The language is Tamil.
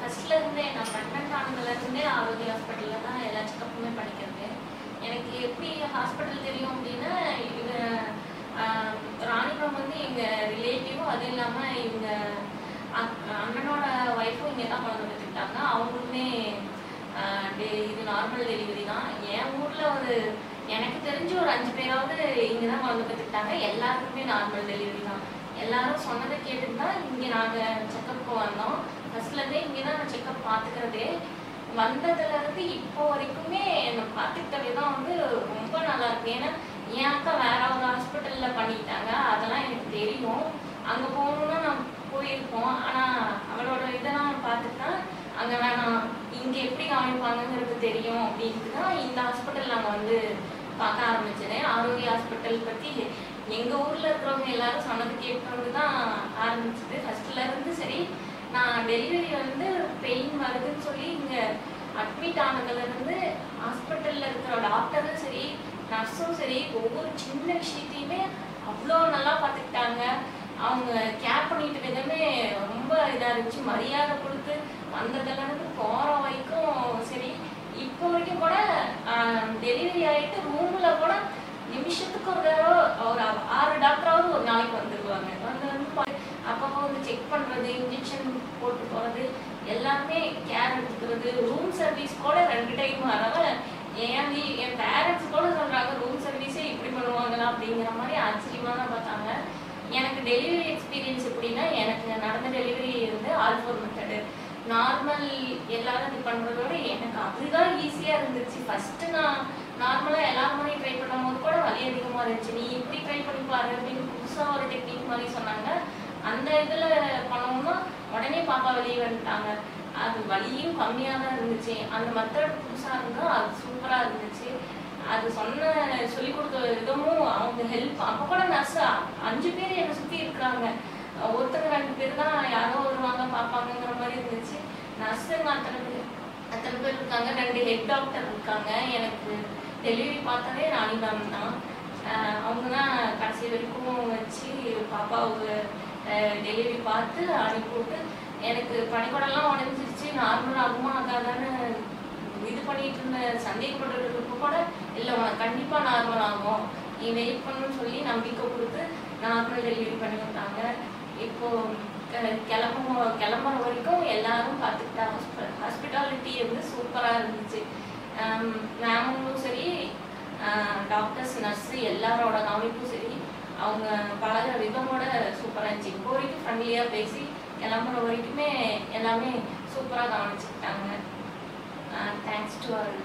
ஃபர்ஸ்ட்ல இருந்தே நான் ப்ரெக்னென்ட் ஆனதுலேருந்தே ஆரோக்கிய ஹாஸ்பிட்டலில் தான் எல்லா செக்கப்புமே பண்ணிக்கிறது. எனக்கு எப்படி ஹாஸ்பிட்டல் தெரியும் அப்படின்னா, இது ராணிபுரம் வந்து எங்கள் ரிலேட்டிவும், அது இல்லாமல் இவங்க அண்ணனோட ஒய்ஃபும் இங்கே தான் குழந்தை பெற்றுக்கிட்டாங்க. அவங்களுமே இது நார்மல் டெலிவரி தான். என் ஊரில் எனக்கு தெரிஞ்சு ஒரு 5 பேராவது இங்கே தான் குழந்தை பெற்றுக்கிட்டாங்க. எல்லாருக்குமே நார்மல் டெலிவரி தான். எல்லாரும் சொன்னதை கேட்டுட்டு தான் இங்கே நாங்கள் செக்கப்புக்கு வந்தோம். ஃபர்ஸ்ட்லேருந்தே இங்கே தான் நான் செக்கப் பார்த்துக்கிறதே. வந்ததுலேருந்து இப்போ வரைக்குமே என்னை பார்த்துக்கிட்ட விதம் ரொம்ப நல்லா இருக்கு. ஏன்னா என் அக்கா வேற ஒரு ஹாஸ்பிட்டலில் பண்ணிட்டாங்க, அதெல்லாம் எனக்கு தெரியும். அங்கே போகணுன்னா நான் போயிருக்கோம். ஆனால் அவளோட இதெல்லாம் பார்த்துட்டு தான் அங்கே வேணாம், இங்கே எப்படி கவனிப்பாங்கிறது தெரியும் அப்படின்ட்டு தான் இந்த ஹாஸ்பிட்டல் நாங்கள் பார்க்க ஆரம்பிச்சது. ஆரோக்கிய ஹாஸ்பிட்டல் பற்றி எங்கள் ஊரில் இருக்கிறவங்க எல்லாரும் சொன்னது கேட்கறது தான் ஆரம்பிச்சது. ஃபர்ஸ்ட்லேருந்து சரி, நான் டெலிவரி பெயின் வருதுன்னு சொல்லி இங்கே அட்மிட் ஆனதுலேருந்து ஹாஸ்பிட்டலில் இருக்கிற டாக்டரும் சரி, நர்ஸும் சரி, ஒவ்வொரு சின்ன விஷயத்தையுமே அவ்வளோ நல்லா பார்த்துக்கிட்டாங்க. அவங்க கேர் பண்ணிட்டு விதமே ரொம்ப இதாக இருந்துச்சு. மரியாதை கொடுத்து வந்ததுலேருந்து போகிற வரைக்கும் சரி, இப்போ வரைக்கும் கூட டெலிவரி ஆகிட்டு ரூமில் கூட நிமிஷத்துக்கு ஒரு தடவை ஒரு 6 டாக்டராவது ஒரு நாளைக்கு வந்துடுவாங்க. அப்பப்போ செக் பண்ணுறது, இன்ஜெக்ஷன் போட்டு போகிறது, எல்லாமே கேர் எடுத்துக்கிறது. ரூம் சர்வீஸ் கூட 2 டைம் வரவ என் பேரண்ட்ஸ் கூட சொல்கிறாங்க, ரூம் சர்வீஸே இப்படி பண்ணுவாங்களா அப்படிங்கிற மாதிரி ஆச்சரியமாக தான் பார்த்தாங்க. எனக்கு டெலிவரி எக்ஸ்பீரியன்ஸ் எப்படின்னா, எனக்கு நடந்த டெலிவரி ஆல்ஃபோர் மெத்தடு நார்மல் எல்லாரும் இது பண்ணுறதோட எனக்கு அதுதான் ஈஸியாக இருந்துச்சு. ஃபஸ்ட்டு நான் நார்மலாக எல்லாரும் மாதிரி ட்ரை பண்ணும் போது கூட வலி அதிகமாக இருந்துச்சு. நீ இப்படி ட்ரை பண்ணி பாரு அப்படின்னு புதுசாக ஒரு டெக்னிக் மாதிரி சொன்னாங்க. அந்த இதில் பண்ணோம்னா உடனே பாப்பா வெளியே வந்துட்டாங்க. அது வலியும் கம்மியாக தான் இருந்துச்சு. அந்த மெத்தட் புதுசாக இருந்தால் அது சூப்பராக இருந்துச்சு. அது சொல்லி கொடுத்த விதமும் அவங்க ஹெல்ப். அப்போ கூட நர்ஸ் 5 பேர் என்னை சுற்றி இருக்கிறாங்க. ஒருத்தங்க 2 பேர் தான் யாரோ வருவாங்க பார்ப்பாங்கங்கிற மாதிரி இருந்துச்சு. நர்ஸுங்க அத்தனை பேர் இருக்காங்க. 2 ஹெட் டாக்டர் இருக்காங்க. எனக்கு டெலிவரி பார்த்ததே ராணி மேம் தான். அவங்க தான் கடைசி வரைக்கும் வச்சு பாப்பாவுக்கு டெலிவரி பார்த்து அனுப்பிவிட்டு, எனக்கு பனிக்கூடெல்லாம் உடஞ்சிருச்சு, நார்மல் ஆகுமா ஆகாதான்னு இது பண்ணிட்டு இருந்த சந்தேகப்பட்டு கூட இல்லை, உனக்கு கண்டிப்பாக நார்மல் ஆகும், நீ வெயிட் பண்ணணும்னு சொல்லி நம்பிக்கை கொடுத்து நார்மல் டெலிவரி பண்ணி விட்டாங்க. இப்போது கிளம்புற வரைக்கும் எல்லாரும் பார்த்துக்கிட்டாங்க. ஹாஸ்பிட்டாலிட்டி சூப்பராக இருந்துச்சு. மேமும் சரி, டாக்டர்ஸ், நர்ஸு எல்லாரோட கவனிப்பும் சரி, அவங்க பழகிற விதமோட சூப்பராக இருந்துச்சு. இப்போ வரைக்கும் ஃப்ரெண்ட்லியாக பேசி கிளம்புற வரைக்குமே எல்லாமே சூப்பராக கவனிச்சுக்கிட்டாங்க. Thanks to our